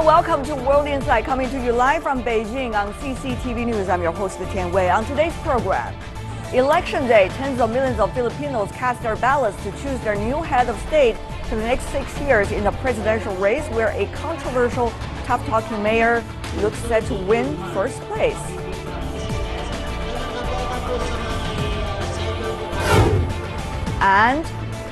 everyone, welcome to World Insight, coming to you live from Beijing on CCTV News. I'm your host, Tian Wei. On today's program, Election Day, tens of millions of Filipinos cast their ballots to choose their new head of state for the next 6 years in the presidential race, where a controversial, tough-talking mayor looks set to win first place. And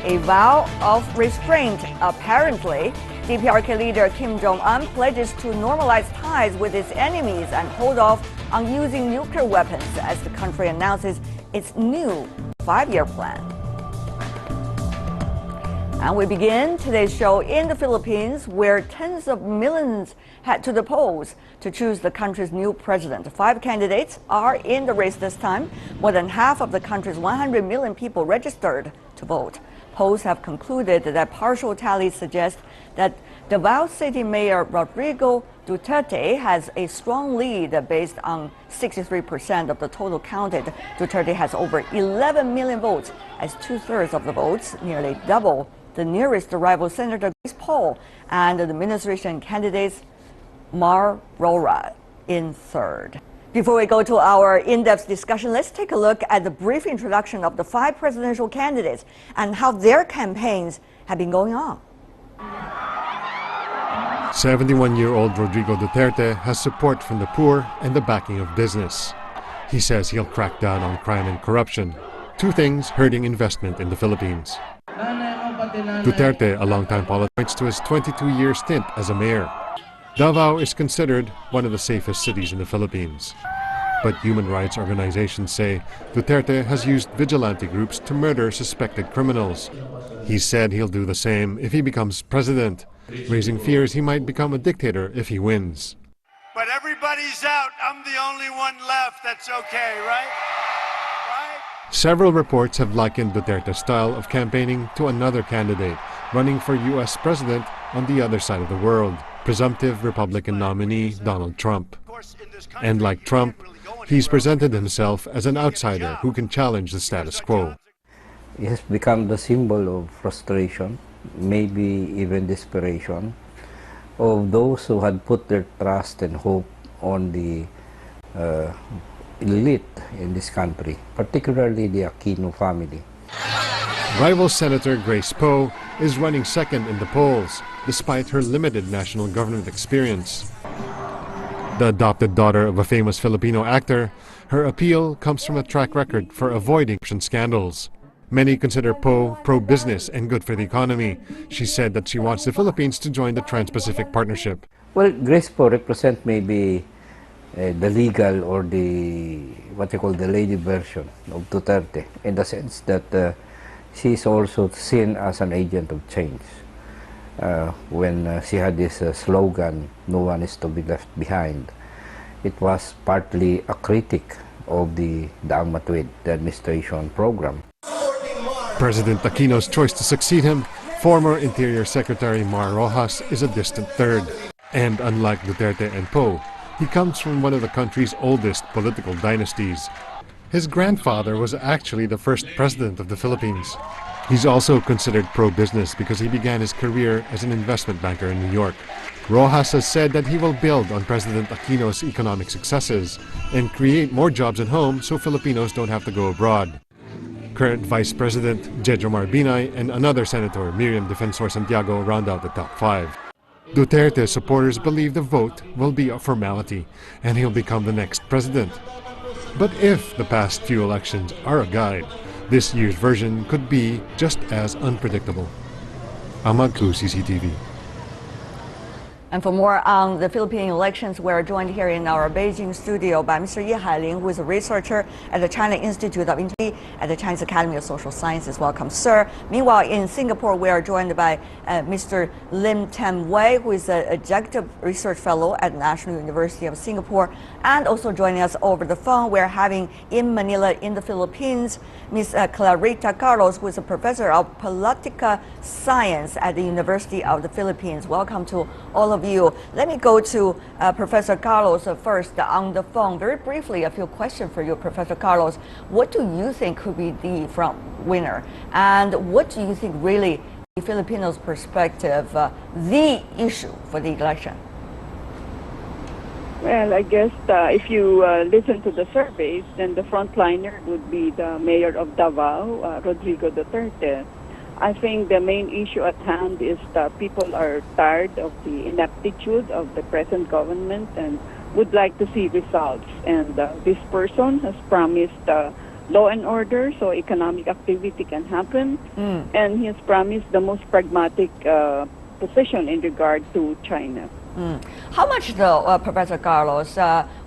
a vow of restraint, apparently. DPRK leader Kim Jong-un pledges to normalize ties with its enemies and hold off on using nuclear weapons as the country announces its new 5-year plan. And we begin today's show in the Philippines, where tens of millions head to the polls to choose the country's new president. 5 candidates are in the race this time. More than half of the country's 100 million people registered to vote. Polls have concluded that partial tallies suggest that Davao City Mayor Rodrigo Duterte has a strong lead based on 63% of the total counted. Duterte has over 11 million votes, as 2/3 of the votes, nearly double the nearest rival Senator Grace Poe and the administration candidates Mar Rora in third. Before we go to our in-depth discussion, let's take a look at the brief introduction of the 5 presidential candidates and how their campaigns have been going on. 71-year-old Rodrigo Duterte has support from the poor and the backing of business. He says he'll crack down on crime and corruption, 2 things hurting investment in the Philippines. Duterte, a longtime politician, points to his 22-year stint as a mayor. Davao is considered one of the safest cities in the Philippines. But human rights organizations say Duterte has used vigilante groups to murder suspected criminals. He said he'll do the same if he becomes president, raising fears he might become a dictator if he wins. But everybody's out. I'm the only one left. That's okay, right? Several reports have likened Duterte's style of campaigning to another candidate running for U.S. president on the other side of the world, presumptive Republican nominee Donald Trump. And like Trump, he's presented himself as an outsider who can challenge the status quo. He has become the symbol of frustration, maybe even desperation, of those who had put their trust and hope on the elite in this country, particularly the Aquino family. Rival Senator Grace Poe is running second in the polls, despite her limited national government experience. The adopted daughter of a famous Filipino actor, her appeal comes from a track record for avoiding scandals. Many consider Poe pro-business and good for the economy. She said that she wants the Philippines to join the Trans-Pacific Partnership. Well, Grace Poe represents maybe the legal or the what you call the lady version of Duterte, in the sense that she is also seen as an agent of change. When she had this slogan, "No one is to be left behind," it was partly a critic of the Daang Matuwid, the administration program. President Aquino's choice to succeed him, former Interior Secretary Mar Rojas, is a distant third. And unlike Duterte and Poe, he comes from one of the country's oldest political dynasties. His grandfather was actually the first president of the Philippines. He's also considered pro-business because he began his career as an investment banker in New York. Rojas has said that he will build on President Aquino's economic successes and create more jobs at home so Filipinos don't have to go abroad. Current Vice President Jejomar Binay and another Senator, Miriam Defensor Santiago, round out the top 5. Duterte supporters believe the vote will be a formality and he'll become the next president. But if the past few elections are a guide, this year's version could be just as unpredictable. Ahmad Klu, CCTV. And for more on the Philippine elections, we're joined here in our Beijing studio by Mr. Ye Hailing, who is a researcher at the China Institute of Integrity at the Chinese Academy of Social Sciences. Welcome, sir. Meanwhile, in Singapore, we are joined by Mr. Lim Tam Wei, who is an executive research fellow at the National University of Singapore. And also joining us over the phone, we're having in Manila, in the Philippines, Ms. Clarita Carlos, who is a professor of political science at the University of the Philippines. Welcome to all of you. Let me go to Professor Carlos first on the phone. Very briefly, a few questions for you, Professor Carlos. What do you think could be the front winner? And what do you think really, the Filipinos' perspective, the issue for the election? Well, I guess if you listen to the surveys, then the frontliner would be the mayor of Davao, Rodrigo Duterte. I think the main issue at hand is that people are tired of the ineptitude of the present government and would like to see results. And this person has promised law and order so economic activity can happen. And he has promised the most pragmatic position in regard to China. How much, though, Professor Carlos,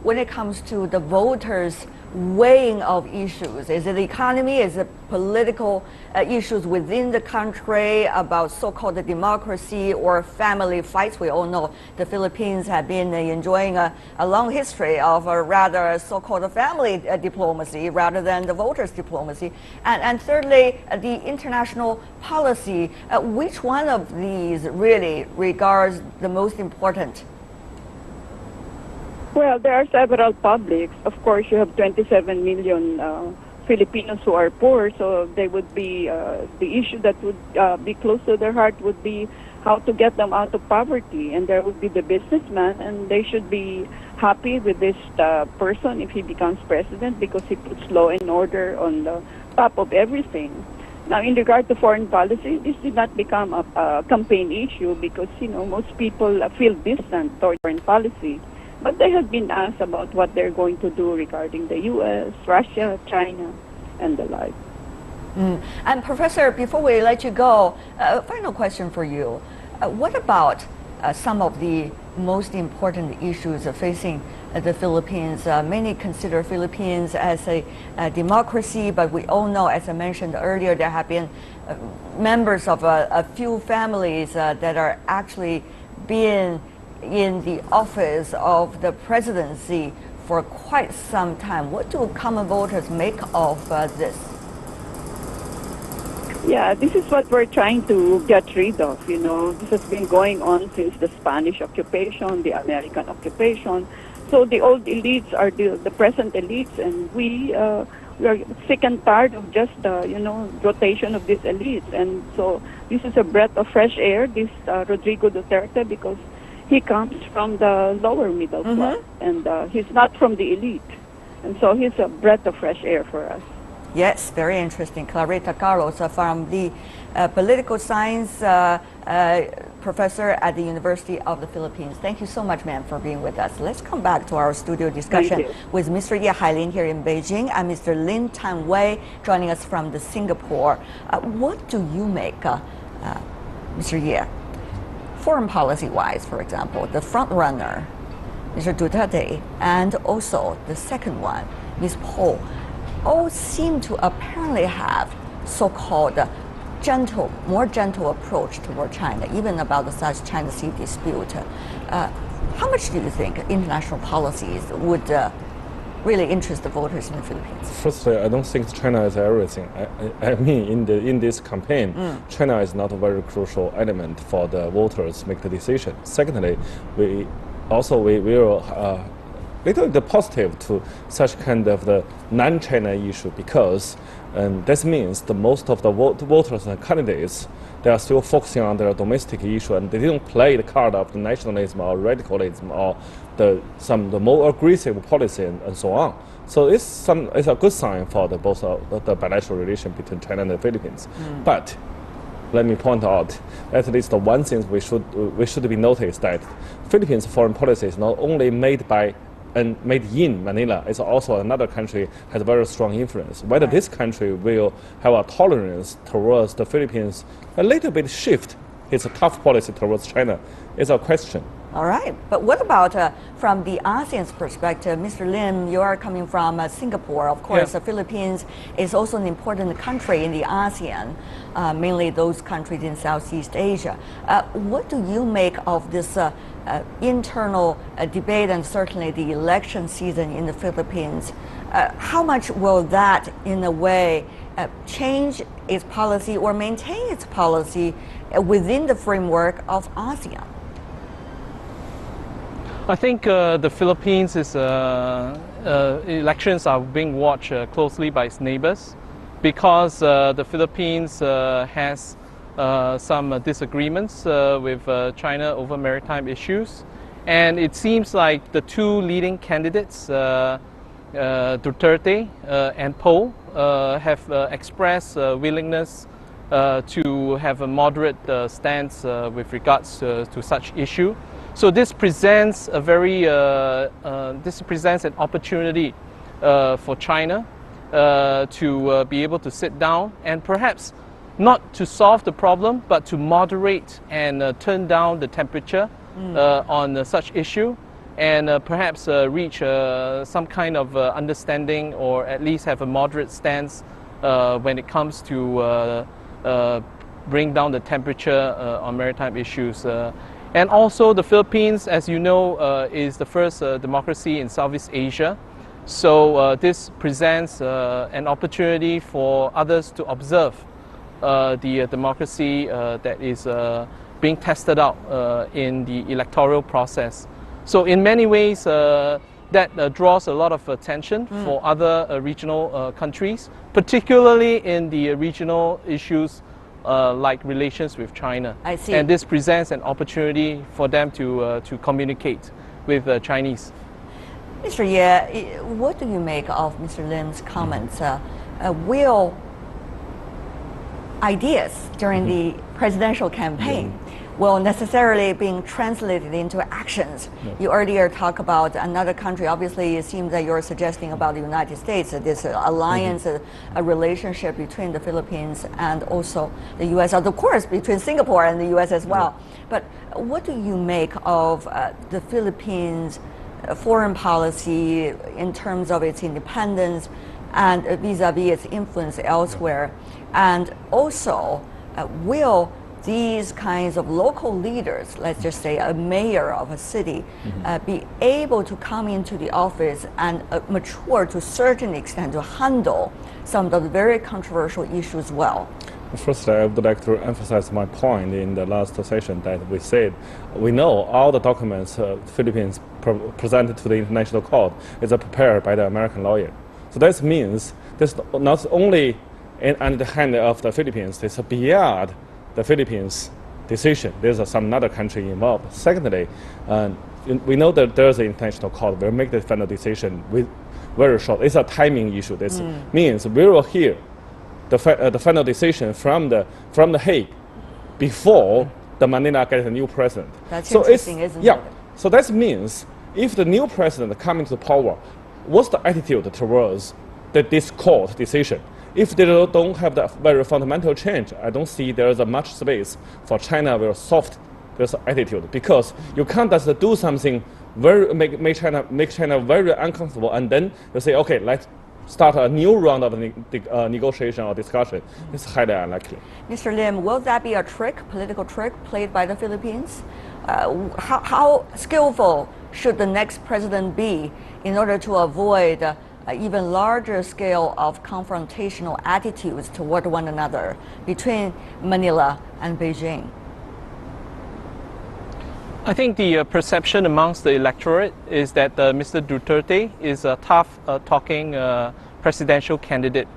when it comes to the voters' weighing of issues? Is it the economy? Is it political issues within the country about so-called democracy or family fights? We all know the Philippines have been enjoying a long history of a rather so-called family diplomacy rather than the voters' diplomacy. And thirdly, the international policy. Which one of these really regards the most important? Well, there are several publics. Of course, you have 27 million Filipinos who are poor, so they would be the issue that would be close to their heart would be how to get them out of poverty. And there would be the businessman, and they should be happy with this person if he becomes president because he puts law and order on the top of everything. Now, in regard to foreign policy, this did not become a campaign issue because, you know, most people feel distant toward foreign policy. But they have been asked about what they're going to do regarding the U.S., Russia, China, and the like. And Professor, before we let you go, a final question for you. What about some of the most important issues facing the Philippines? Many consider Philippines as a democracy, but we all know, as I mentioned earlier, there have been members of a few families that are actually being in the office of the presidency for quite some time. What do common voters make of this? Yeah, this is what we're trying to get rid of. You know, this has been going on since the Spanish occupation, the American occupation. So the old elites are the present elites, and we are sick and tired of just rotation of these elites. And so this is a breath of fresh air. This Rodrigo Duterte, because he comes from the lower middle class, and he's not from the elite. And so he's a breath of fresh air for us. Yes, very interesting. Clarita Carlos from the political science professor at the University of the Philippines. Thank you so much, ma'am, for being with us. Let's come back to our studio discussion with Mr. Ye Hailin here in Beijing and Mr. Lin Tan-Wei joining us from the Singapore. What do you make, Mr. Ye? Foreign policy-wise, for example, the front runner, Mr. Duterte, and also the second one, Ms. Po, all seem to apparently have so-called more gentle approach toward China, even about the South China Sea dispute. How much do you think international policies would really interest the voters in the Philippines? Firstly, I don't think China is everything. I mean, in this campaign, China is not a very crucial element for the voters to make the decision. Secondly, we will little bit positive to such kind of the non-China issue because this means the most of the voters and candidates, they are still focusing on their domestic issue and they don't play the card of the nationalism or radicalism or the more aggressive policy and so on. So it's a good sign for the both the bilateral relation between China and the Philippines. But let me point out at least the one thing we should be noticed that Philippines foreign policy is not only made in Manila, it's also another country has very strong influence. Whether this country will have a tolerance towards the Philippines, a little bit shift its tough policy towards China is a question. All right, but what about from the ASEAN's perspective? Mr. Lim, you are coming from Singapore. Of course, the Philippines is also an important country in the ASEAN, mainly those countries in Southeast Asia. What do you make of this internal debate and certainly the election season in the Philippines? How much will that, in a way, change its policy or maintain its policy within the framework of ASEAN? I think the Philippines elections are being watched closely by its neighbors because the Philippines has some disagreements with China over maritime issues, And it seems like the two leading candidates, Duterte and Poe, have expressed willingness to have a moderate stance with regards to such issue. So this presents a an opportunity for China to be able to sit down and perhaps not to solve the problem, but to moderate and turn down the temperature on such issue, and perhaps reach some kind of understanding, or at least have a moderate stance when it comes to bring down the temperature on maritime issues. And also the Philippines, as you know, is the first democracy in Southeast Asia. So this presents an opportunity for others to observe the democracy that is being tested out in the electoral process. So in many ways, that draws a lot of attention for other regional countries, particularly in the regional issues like relations with China. I see. And this presents an opportunity for them to communicate with Chinese. Mr. Ye, what do you make of Mr. Lim's comments? Will ideas during the presidential campaign will necessarily being translated into actions? You earlier talked about another country. Obviously, it seems that you're suggesting about the United States, this alliance, a relationship between the Philippines and also the U.S., of course, between Singapore and the U.S. as well. But what do you make of the Philippines' foreign policy in terms of its independence and vis-a-vis its influence elsewhere? And also, will these kinds of local leaders, let's just say a mayor of a city, be able to come into the office and mature to a certain extent to handle some of the very controversial issues well? First, I would like to emphasize my point in the last session that we said we know all the documents Philippines presented to the international court is prepared by the American lawyer. So that means this not only in the hand of the Philippines, it's beyond the Philippines decision. There's some other country involved. Secondly, we know that there's an international court will make the final decision with very short. It's a timing issue. This means we will hear the final decision from the Hague before the Manila gets a new president. That's interesting, isn't it? So that means if the new president coming to power, what's the attitude towards this court decision? If they don't have that very fundamental change, I don't see there is a much space for China will soft this attitude, because you can't just do something very make China very uncomfortable and then you say, okay, let's start a new round of negotiation or discussion. It's highly unlikely. Mr. Lim, will that be a political trick played by the Philippines? How skillful should the next president be in order to avoid even larger scale of confrontational attitudes toward one another between Manila and Beijing? I think the perception amongst the electorate is that Mr. Duterte is a tough-talking presidential candidate.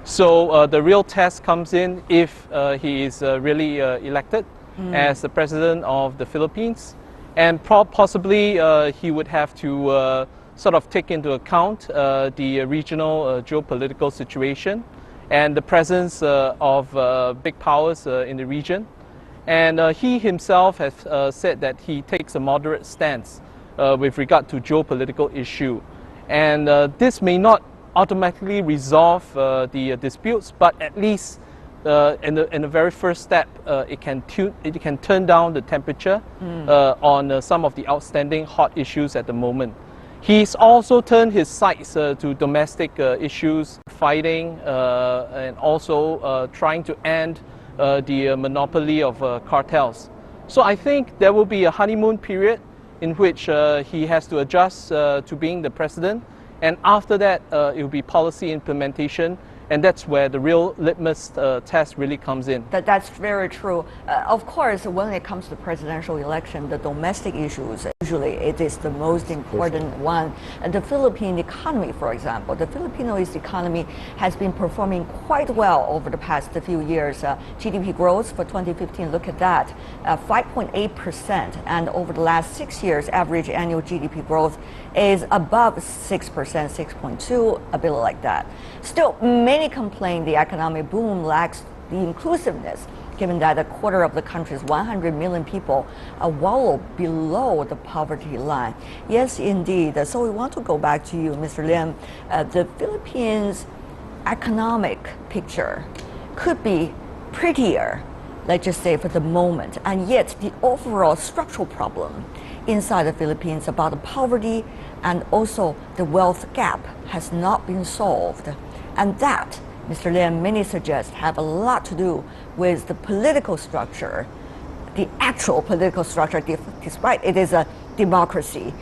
So the real test comes in if he is really elected as the president of the Philippines. And possibly he would have to sort of take into account the regional geopolitical situation and the presence of big powers in the region. And he himself has said that he takes a moderate stance with regard to geopolitical issue. And this may not automatically resolve the disputes, but at least in the very first step, it can turn down the temperature on some of the outstanding hot issues at the moment. He's also turned his sights to domestic issues, fighting, and also trying to end the monopoly of cartels. So I think there will be a honeymoon period in which he has to adjust to being the president, and after that it will be policy implementation And that's where the real litmus test really comes in. That's very true. Of course, when it comes to presidential election, the domestic issues, usually it is the most important one. The Philippine economy, for example, the Filipino's economy has been performing quite well over the past few years. GDP growth for 2015, look at that, 5.8%. And over the last 6 years, average annual GDP growth is above 6%, 6.2, a bit like that. Still, many complain the economic boom lacks the inclusiveness, given that a quarter of the country's 100 million people wallow below the poverty line. Yes, indeed. So we want to go back to you, Mr. Lim. The Philippines' economic picture could be prettier, let's just say, for the moment, and yet the overall structural problem inside the Philippines about the poverty and also the wealth gap has not been solved. And that, Mr. Lim, many suggest, have a lot to do with the political structure, the actual political structure, despite it is a democracy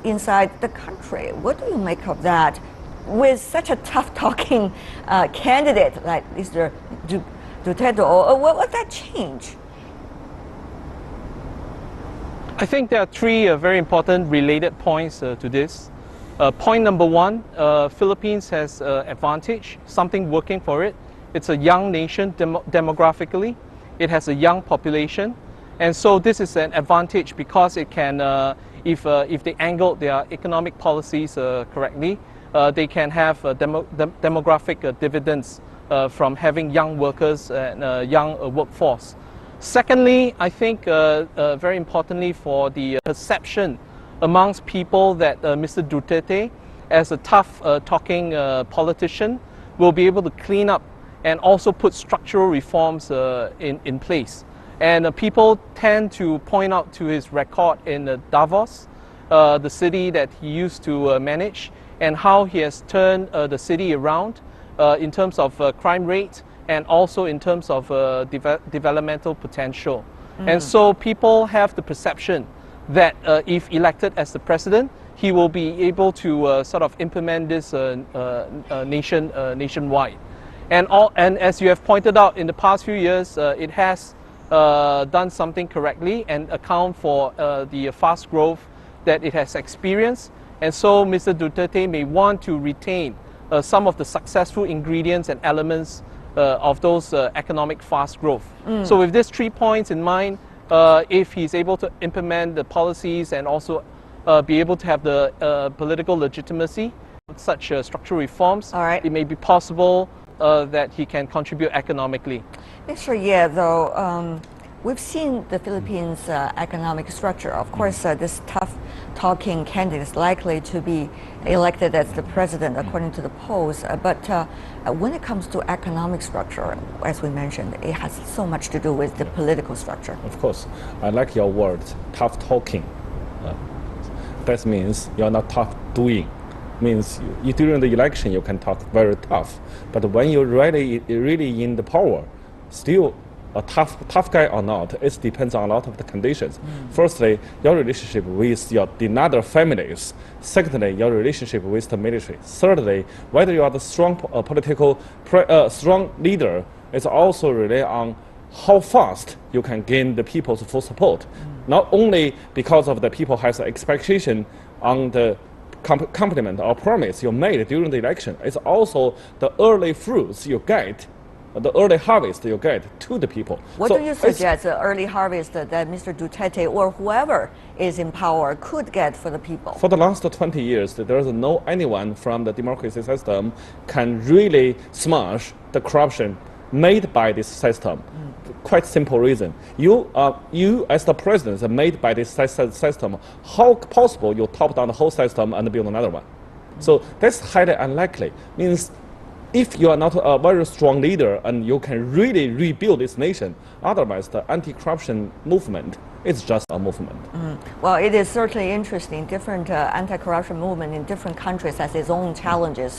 inside the country. What do you make of that with such a tough-talking candidate like Mr. Duterte? What would that change? I think there are three very important related points to this. Point number one, Philippines has advantage, something working for it. It's a young nation demographically. It has a young population. And so this is an advantage because it can, if they angle their economic policies correctly, they can have demographic dividends from having young workers and a young workforce. Secondly, I think very importantly for the perception amongst people that Mr. Duterte, as a tough-talking politician, will be able to clean up and also put structural reforms in place. And people tend to point out to his record in Davos, the city that he used to manage, and how he has turned the city around in terms of crime rate, and also in terms of developmental potential. And so people have the perception that if elected as the president, he will be able to sort of implement this nationwide. And as you have pointed out, in the past few years, it has done something correctly and account for the fast growth that it has experienced. And so Mr. Duterte may want to retain some of the successful ingredients and elements of those economic fast growth. So with these 3 points in mind, if he's able to implement the policies and also be able to have the political legitimacy, such structural reforms, it may be possible that he can contribute economically. Mr. Ye, though, we've seen the Philippines' economic structure. Of course, this tough-talking candidate is likely to be elected as the president, according to the polls. But when it comes to economic structure, as we mentioned, it has so much to do with the political structure. Of course. I like your word, tough-talking. That means you're not tough-doing. Means during the election you can talk very tough, but when you're really in the power, still a tough guy or not, it depends on a lot of the conditions. Firstly, your relationship with the other families. Secondly, your relationship with the military. Thirdly, whether you are the strong strong leader, is also rely on how fast you can gain the people's full support. Not only because of the people has an expectation on the compliment or promise you made during the election, it's also the early fruits you get, the early harvest you get to the people. What do you suggest the early harvest that Mr. Duterte or whoever is in power could get for the people? For the last 20 years, there is no anyone from the democracy system can really smash the corruption made by this system. Quite simple reason. You as the president made by this system, how possible you top down the whole system and build another one? So that's highly unlikely. Means if you are not a very strong leader and you can really rebuild this nation, otherwise the anti-corruption movement is just a movement. Well, it is certainly interesting. Different anti-corruption movement in different countries has its own challenges.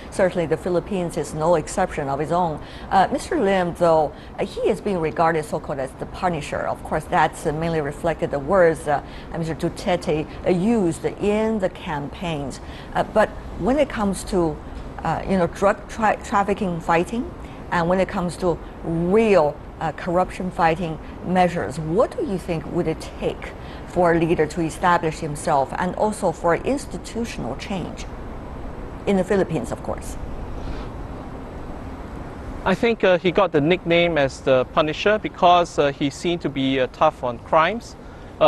Certainly the Philippines is no exception of its own. Mr. Lim, though, he is being regarded so-called as the punisher. Of course, that's mainly reflected the words Mr. Duterte used in the campaigns. But when it comes to drug trafficking fighting, and when it comes to real corruption fighting measures, what do you think would it take for a leader to establish himself and also for institutional change in the Philippines, of course? I think he got the nickname as the Punisher because he seemed to be tough on crimes.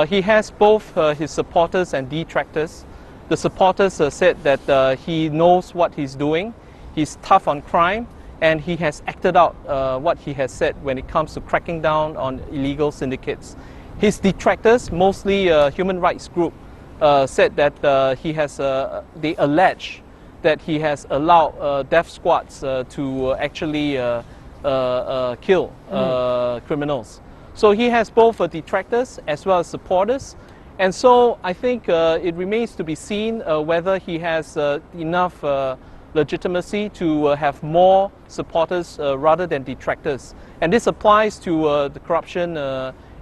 He has both his supporters and detractors. The supporters said that he knows what he's doing, he's tough on crime, and he has acted out what he has said when it comes to cracking down on illegal syndicates. His detractors, mostly human rights group, said that they allege that he has allowed death squads to actually kill criminals. So he has both detractors as well as supporters. And so I think it remains to be seen whether he has enough legitimacy to have more supporters rather than detractors. And this applies to the corruption,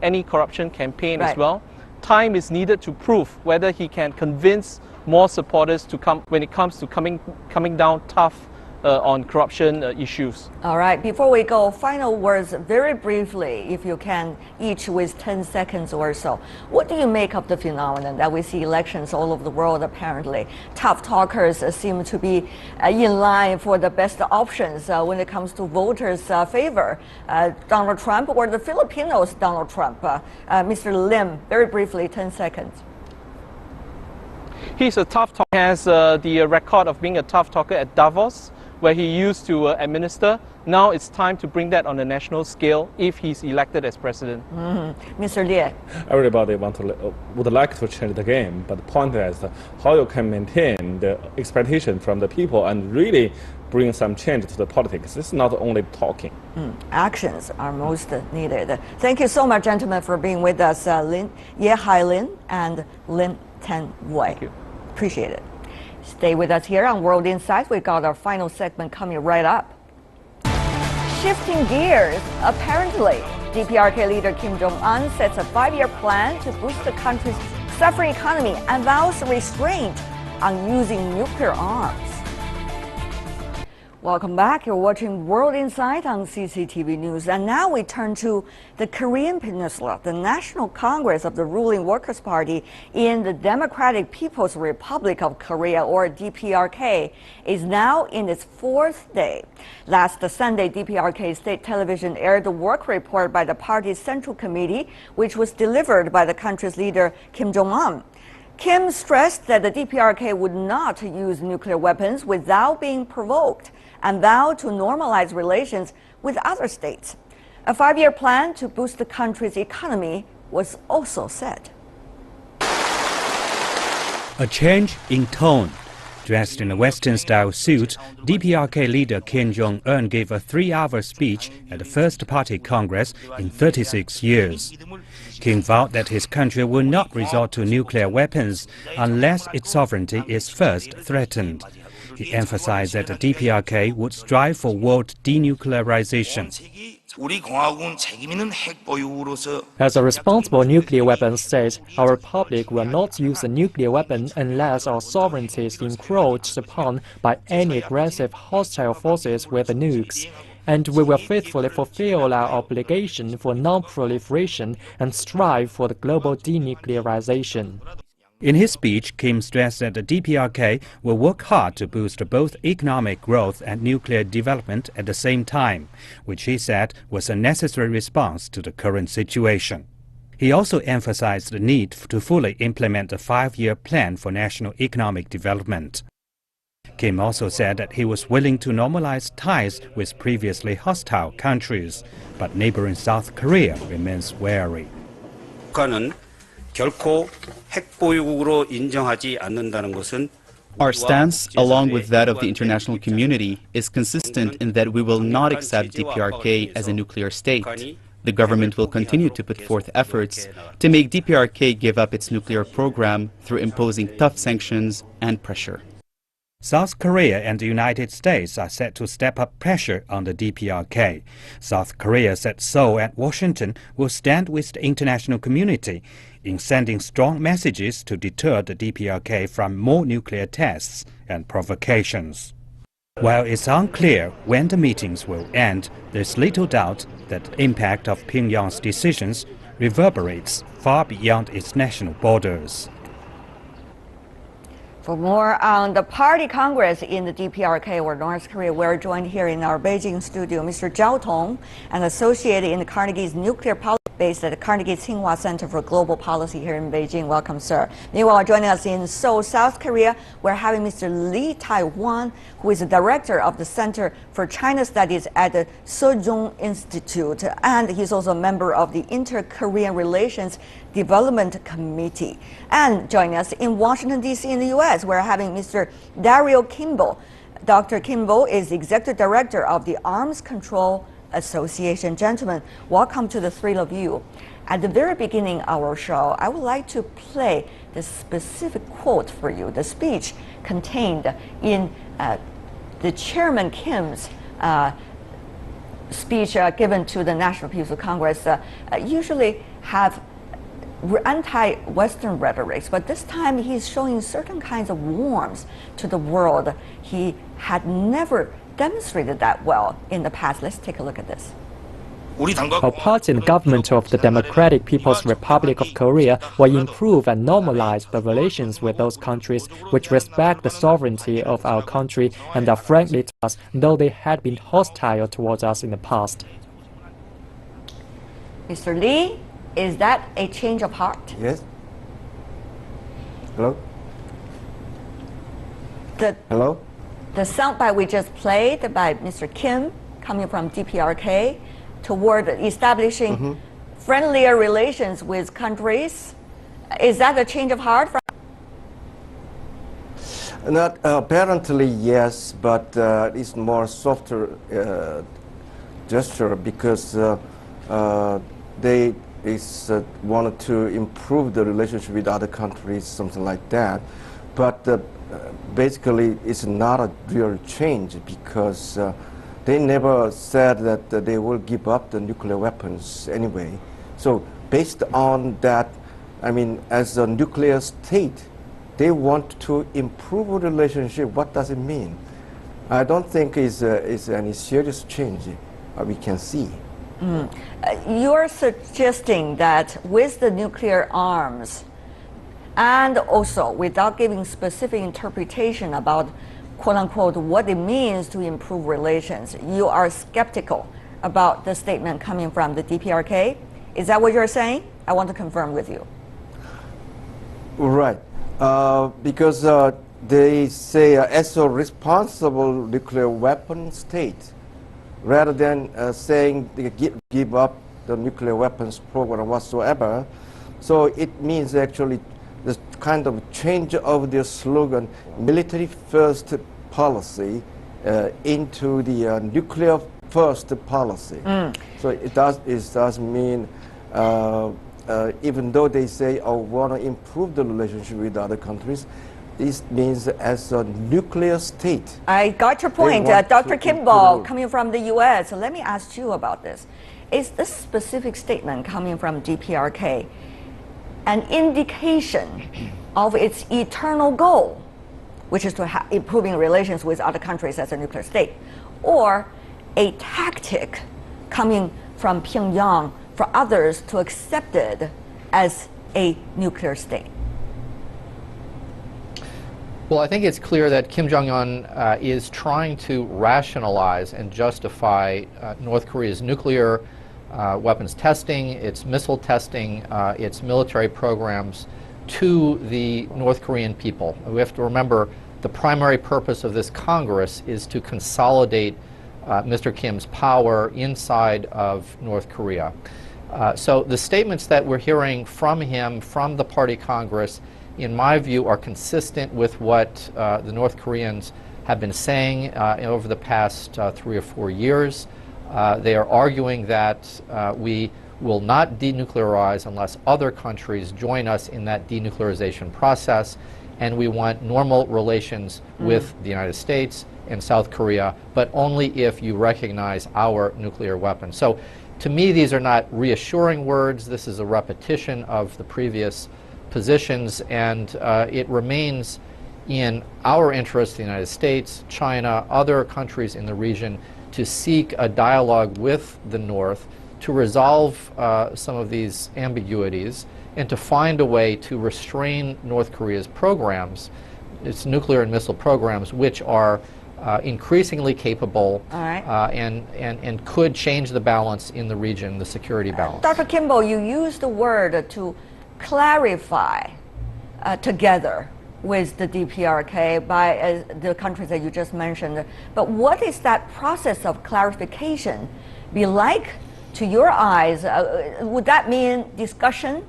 any corruption campaign as well. Time is needed to prove whether he can convince more supporters to come when it comes to coming down tough on corruption issues. All right, before we go, final words very briefly, if you can, each with 10 seconds or so. What do you make of the phenomenon that we see elections all over the world apparently? Tough talkers seem to be in line for the best options when it comes to voters' favor. Donald Trump or the Filipinos' Donald Trump. Mr. Lim, very briefly, 10 seconds. He's a tough talker. He has the record of being a tough talker at Davos, where he used to administer. Now it's time to bring that on a national scale if he's elected as president. Mr. Lie. Everybody would like to change the game, but the point is how you can maintain the expectation from the people and really bring some change to the politics. It's not only talking. Actions are most needed. Thank you so much, gentlemen, for being with us. Ye Hai Lin and Lim Tan Wei. Thank you. Appreciate it. Stay with us here on World Insight. We've got our final segment coming right up. Shifting gears, apparently, DPRK leader Kim Jong-un sets a 5-year plan to boost the country's suffering economy and vows restraint on using nuclear arms. Welcome back. You're watching World Insight on CCTV News. And now we turn to the Korean Peninsula. The National Congress of the ruling Workers' Party in the Democratic People's Republic of Korea, or DPRK, is now in its 4th day. Last Sunday, DPRK state television aired the work report by the party's Central Committee, which was delivered by the country's leader, Kim Jong-un. Kim stressed that the DPRK would not use nuclear weapons without being provoked, and vowed to normalize relations with other states. A 5-year plan to boost the country's economy was also set. A change in tone. Dressed in a Western-style suit, DPRK leader Kim Jong-un gave a 3-hour speech at the first party congress in 36 years. Kim vowed that his country will not resort to nuclear weapons unless its sovereignty is first threatened. He emphasized that the DPRK would strive for world denuclearization. As a responsible nuclear weapons state, our republic will not use a nuclear weapon unless our sovereignty is encroached upon by any aggressive hostile forces with nukes. And we will faithfully fulfill our obligation for non-proliferation and strive for the global denuclearization. In his speech, Kim stressed that the DPRK will work hard to boost both economic growth and nuclear development at the same time, which he said was a necessary response to the current situation. He also emphasized the need to fully implement a 5-year plan for national economic development. Kim also said that he was willing to normalize ties with previously hostile countries, but neighboring South Korea remains wary. Our stance, along with that of the international community, is consistent in that we will not accept DPRK as a nuclear state. The government will continue to put forth efforts to make DPRK give up its nuclear program through imposing tough sanctions and pressure. South Korea and the United States are set to step up pressure on the DPRK. South Korea said Seoul and Washington will stand with the international community in sending strong messages to deter the DPRK from more nuclear tests and provocations. While it's unclear when the meetings will end, there's little doubt that the impact of Pyongyang's decisions reverberates far beyond its national borders. For more on the Party Congress in the DPRK or North Korea, we're joined here in our Beijing studio, Mr. Zhao Tong, an associate in the Carnegie's nuclear policy based at the Carnegie Tsinghua Center for Global Policy here in Beijing. Welcome, sir. Meanwhile, joining us in Seoul, South Korea, we're having Mr. Lee Taiwan, who is the director of the Center for China Studies at the Sejong Institute, and he's also a member of the Inter-Korean Relations Development Committee. And joining us in Washington, D.C. in the U.S., we're having Mr. Dario Kimball. Dr. Kimball is the executive director of the Arms Control Association. Gentlemen, welcome to the three of you. At the very beginning of our show, I would like to play the specific quote for you, the speech contained in the Chairman Kim's speech given to the National People's Congress. Usually have anti-Western rhetorics, but this time he's showing certain kinds of warmth to the world. He had never demonstrated that well in the past. Let's take a look at this. Our party and government of the Democratic People's Republic of Korea will improve and normalize the relations with those countries which respect the sovereignty of our country and are friendly to us, though they had been hostile towards us in the past. Mr. Lee, is that a change of heart? Yes. Hello? Hello? The soundbite we just played by Mr. Kim, coming from DPRK, toward establishing friendlier relations with countries, is that a change of heart? Not apparently, yes, but it's more softer gesture because they wanted to improve the relationship with other countries, something like that. But basically, it's not a real change because they never said that they will give up the nuclear weapons anyway. So based on that, I mean, as a nuclear state, they want to improve the relationship. What does it mean? I don't think it's any serious change we can see. You're suggesting that with the nuclear arms, and also without giving specific interpretation about quote-unquote what it means to improve relations, you are skeptical about the statement coming from the DPRK? Is that what you're saying? I want to confirm with you. Right. Because they say as a responsible nuclear weapon state, rather than saying they give up the nuclear weapons program whatsoever. So it means actually the kind of change of their slogan, military first policy, into the nuclear first policy. So it does mean, even though they say, oh, want to improve the relationship with other countries, this means as a nuclear state. I got your point. Dr. Kimball, coming from the U.S., so let me ask you about this. Is this specific statement coming from DPRK an indication of its eternal goal, which is to improving relations with other countries as a nuclear state, or a tactic coming from Pyongyang for others to accept it as a nuclear state? Well, I think it's clear that Kim Jong-un is trying to rationalize and justify North Korea's nuclear weapons testing, its missile testing, its military programs to the North Korean people. We have to remember the primary purpose of this Congress is to consolidate Mr. Kim's power inside of North Korea. So the statements that we're hearing from him, from the Party Congress, in my view, are consistent with what the North Koreans have been saying over the past 3 or 4 years. They are arguing that we will not denuclearize unless other countries join us in that denuclearization process, and we want normal relations with the United States and South Korea, but only if you recognize our nuclear weapons. So to me, these are not reassuring words. This is a repetition of the previous positions, and it remains in our interest, the United States, China, other countries in the region, to seek a dialogue with the North to resolve some of these ambiguities and to find a way to restrain North Korea's programs, its nuclear and missile programs, which are increasingly capable and could change the balance in the region, the security balance. Dr. Kimball, you used the word to clarify together with the DPRK by the countries that you just mentioned. But what is that process of clarification be like to your eyes? Would that mean discussion,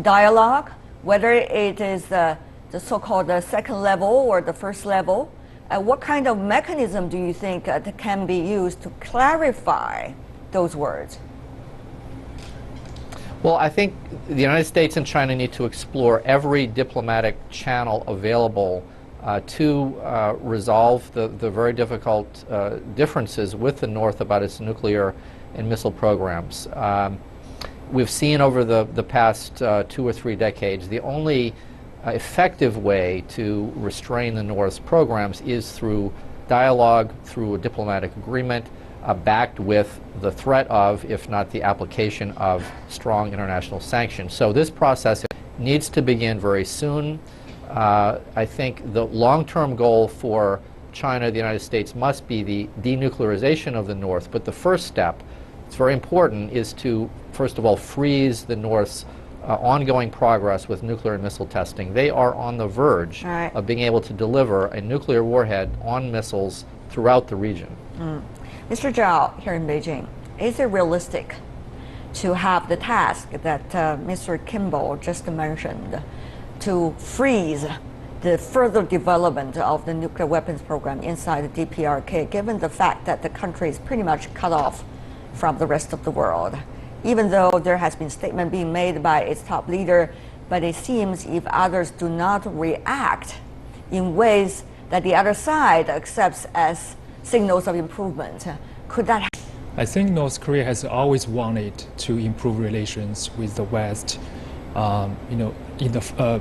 dialogue, whether it is the so-called second level or the first level? What kind of mechanism do you think that can be used to clarify those words? Well, I think the United States and China need to explore every diplomatic channel available to resolve the very difficult differences with the North about its nuclear and missile programs. We've seen over the past 2 or 3 decades, the only effective way to restrain the North's programs is through dialogue, through a diplomatic agreement, backed with the threat of, if not the application of, strong international sanctions. So this process needs to begin very soon. I think the long-term goal for China, the United States, must be the denuclearization of the North. But the first step, it's very important, is to, first of all, freeze the North's ongoing progress with nuclear and missile testing. They are on the verge of being able to deliver a nuclear warhead on missiles throughout the region. Mr. Zhao, here in Beijing, is it realistic to have the task that Mr. Kimball just mentioned, to freeze the further development of the nuclear weapons program inside the DPRK, given the fact that the country is pretty much cut off from the rest of the world? Even though there has been statement being made by its top leader, but it seems if others do not react in ways that the other side accepts as signals of improvement, could that happen? I think North Korea has always wanted to improve relations with the West.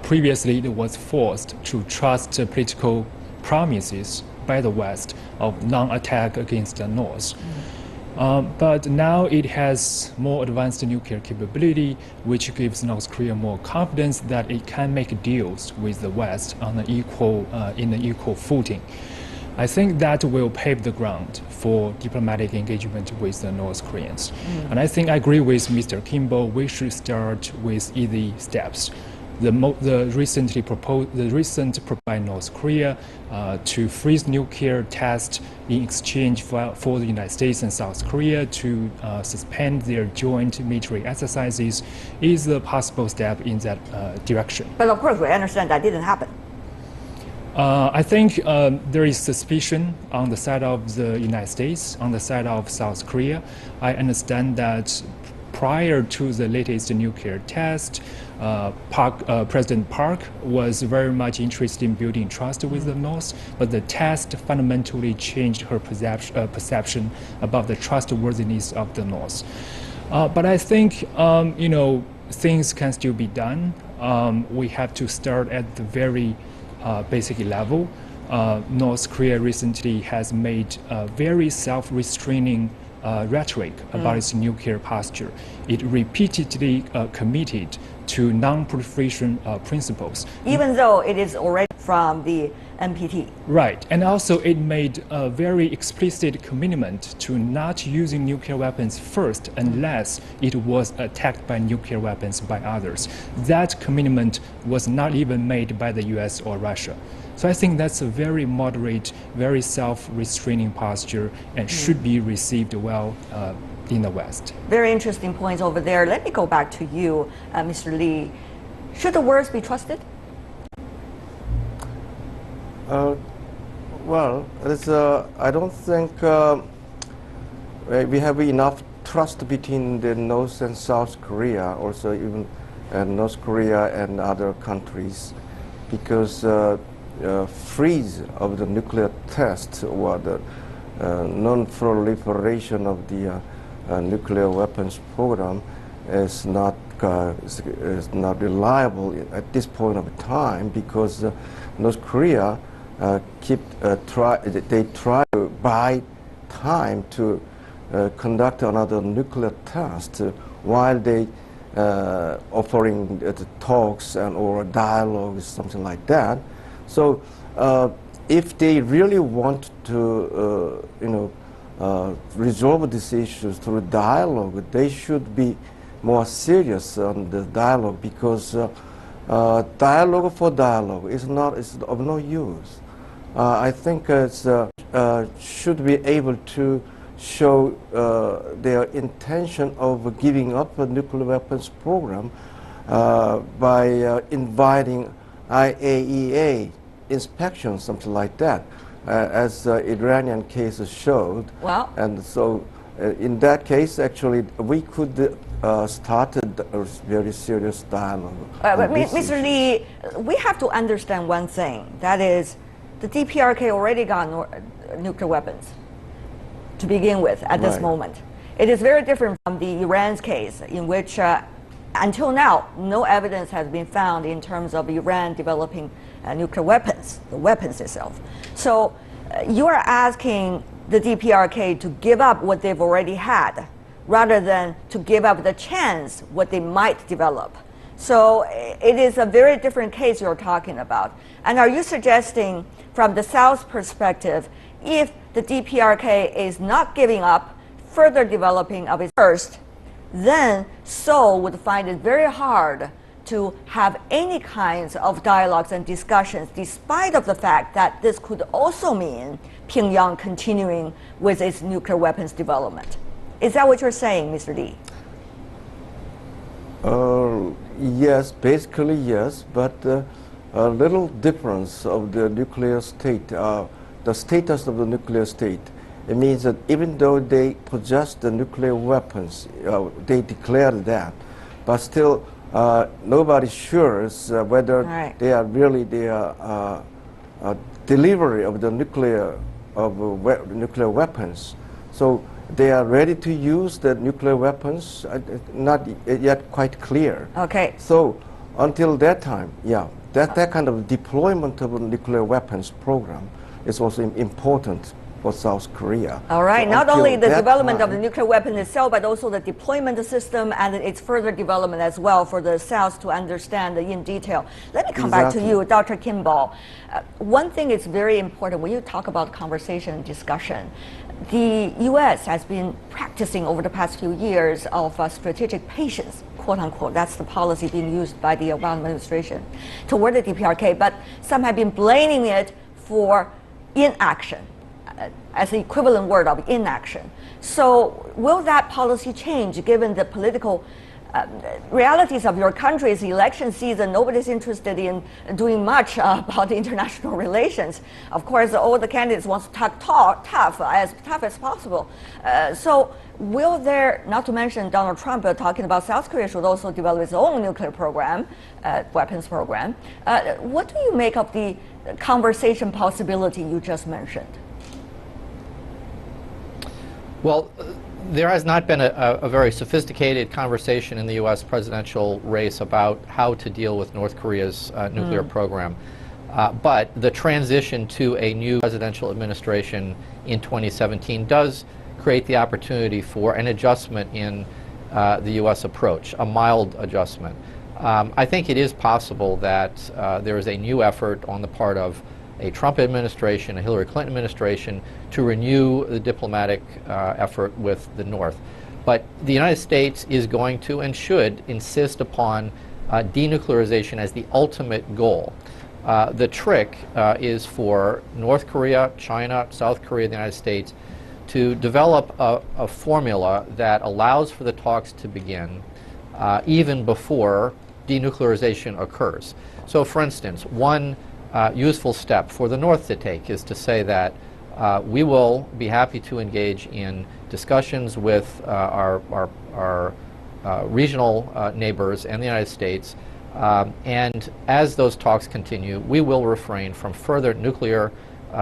Previously it was forced to trust political promises by the West of non-attack against the North. But now it has more advanced nuclear capability, which gives North Korea more confidence that it can make deals with the West on an in an equal footing. I think that will pave the ground for diplomatic engagement with the North Koreans. And I think I agree with Mr. Kimball, we should start with easy steps. The recent proposal by North Korea to freeze nuclear tests in exchange for the United States and South Korea to suspend their joint military exercises is a possible step in that direction. But of course, we understand that didn't happen. I think there is suspicion on the side of the United States, on the side of South Korea. I understand that prior to the latest nuclear test, President Park was very much interested in building trust with the North, but the test fundamentally changed her perception about the trustworthiness of the North. But I think, things can still be done. We have to start at the very basic level. North Korea recently has made a very self-restraining rhetoric about its nuclear posture. It repeatedly committed to non-proliferation principles. Even though it is already from the NPT. Right, and also it made a very explicit commitment to not using nuclear weapons first unless it was attacked by nuclear weapons by others. That commitment was not even made by the US or Russia. So I think that's a very moderate, very self-restraining posture and should be received well in the West. Very interesting points over there. Let me go back to you, Mr. Lee. Should the words be trusted? Well, I don't think we have enough trust between the North and South Korea, also even North Korea and other countries, because freeze of the nuclear test or the non-proliferation of the nuclear weapons program is not is not reliable at this point of time, because North Korea try to buy time to conduct another nuclear test while they offering talks and or dialogue, something like that. So if they really want to resolve these issues through dialogue, they should be more serious on the dialogue, because dialogue for dialogue is of no use. I think it should be able to show their intention of giving up a nuclear weapons program by inviting IAEA inspection, something like that, as the Iranian case showed. Well, and so in that case, actually, we could start a very serious dialogue. But Mr. Lee, we have to understand one thing. That is, the DPRK already got nuclear weapons to begin with at this moment. It is very different from the Iran's case, in which until now, no evidence has been found in terms of Iran developing nuclear weapons, the weapons itself. So you are asking the DPRK to give up what they've already had, rather than to give up the chance what they might develop. So it is a very different case you're talking about. And are you suggesting, from the South's perspective, if the DPRK is not giving up further developing of its first, then Seoul would find it very hard to have any kinds of dialogues and discussions, despite of the fact that this could also mean Pyongyang continuing with its nuclear weapons development? Is that what you're saying, Mr. Lee? Yes, basically yes, but a little difference of the nuclear state, the status of the nuclear state. It means that even though they possess the nuclear weapons, they declared that, but still nobody's sure whether they are really the delivery of the nuclear weapons. So they are ready to use the nuclear weapons, not yet quite clear. Okay. So until that time, that kind of deployment of a nuclear weapons program is also important for South Korea. All right, so not only the development of time, the nuclear weapon itself, but also the deployment system and its further development as well for the South to understand in detail. Let me come back to you, Dr. Kimball. One thing is very important when you talk about conversation and discussion. The U.S. has been practicing over the past few years of strategic patience, quote unquote. That's the policy being used by the Obama administration toward the DPRK, but some have been blaming it for inaction, as the equivalent word of inaction. So will that policy change given the political realities of your country's election season? Nobody's interested in doing much about international relations. Of course, all the candidates want to talk tough as possible. So will there, not to mention Donald Trump talking about South Korea should also develop its own nuclear program, weapons program. What do you make of the conversation possibility you just mentioned? Well, there has not been a very sophisticated conversation in the U.S. presidential race about how to deal with North Korea's nuclear program. But the transition to a new presidential administration in 2017 does create the opportunity for an adjustment in the U.S. approach, a mild adjustment. I think it is possible that there is a new effort on the part of a Trump administration, a Hillary Clinton administration, to renew the diplomatic effort with the North. But the United States is going to and should insist upon denuclearization as the ultimate goal. The trick is for North Korea, China, South Korea, the United States to develop a formula that allows for the talks to begin even before denuclearization occurs. So for instance, one useful step for the North to take is to say that we will be happy to engage in discussions with our regional neighbors and the United States, and as those talks continue, we will refrain from further nuclear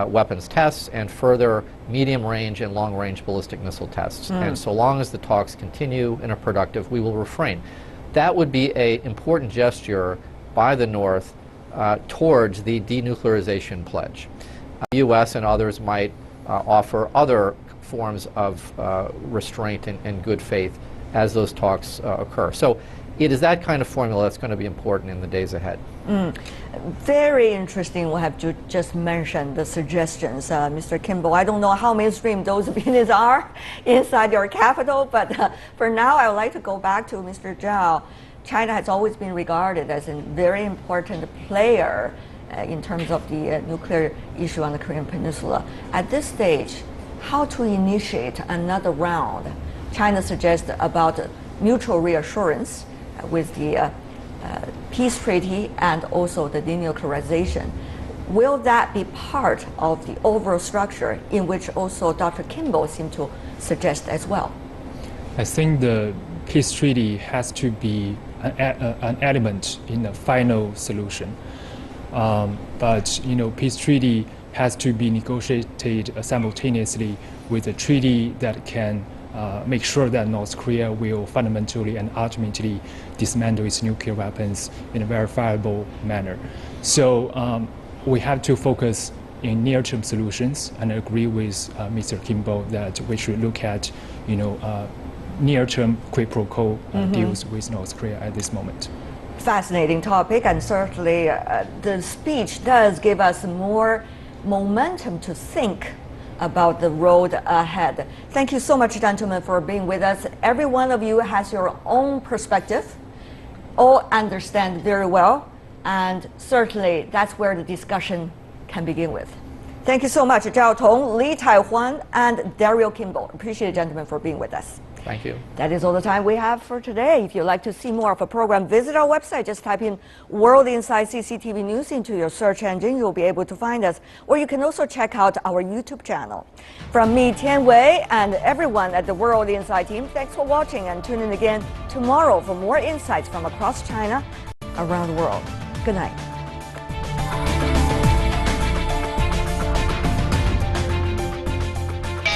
weapons tests and further medium-range and long-range ballistic missile tests. And so long as the talks continue and are productive, we will refrain. that would be an important gesture by the North towards the denuclearization pledge. The U.S. and others might offer other forms of restraint and good faith as those talks occur. So it is that kind of formula that's going to be important in the days ahead. Very interesting what have you just mentioned, the suggestions, Mr. Kimball. I don't know how mainstream those opinions are inside your capital, but for now I would like to go back to Mr. Zhao. China has always been regarded as a very important player in terms of the nuclear issue on the Korean Peninsula. At this stage, how to initiate another round? China suggests about mutual reassurance with the peace treaty and also the denuclearization. Will that be part of the overall structure in which also Dr. Kimball seemed to suggest as well? I think the peace treaty has to be an element in the final solution. But peace treaty has to be negotiated simultaneously with a treaty that can make sure that North Korea will fundamentally and ultimately dismantle its nuclear weapons in a verifiable manner. So we have to focus in near-term solutions and agree with Mr. Kimball that we should look at, near-term quid pro quo deals with North Korea at this moment. Fascinating topic, and certainly the speech does give us more momentum to think about the road ahead. Thank you so much, gentlemen, for being with us. Every one of you has your own perspective, all understand very well, and certainly that's where the discussion can begin with. Thank you so much, Zhao Tong, Li Taihuan, and Daryl Kimball. Appreciate it, gentlemen, for being with us. Thank you. That is all the time we have for today. If you'd like to see more of a program, visit our website. Just type in World Inside CCTV News into your search engine. You'll be able to find us. Or you can also check out our YouTube channel. From me, Tian Wei, and everyone at the World Inside team, thanks for watching, and tune in again tomorrow for more insights from across China, around the world. Good night.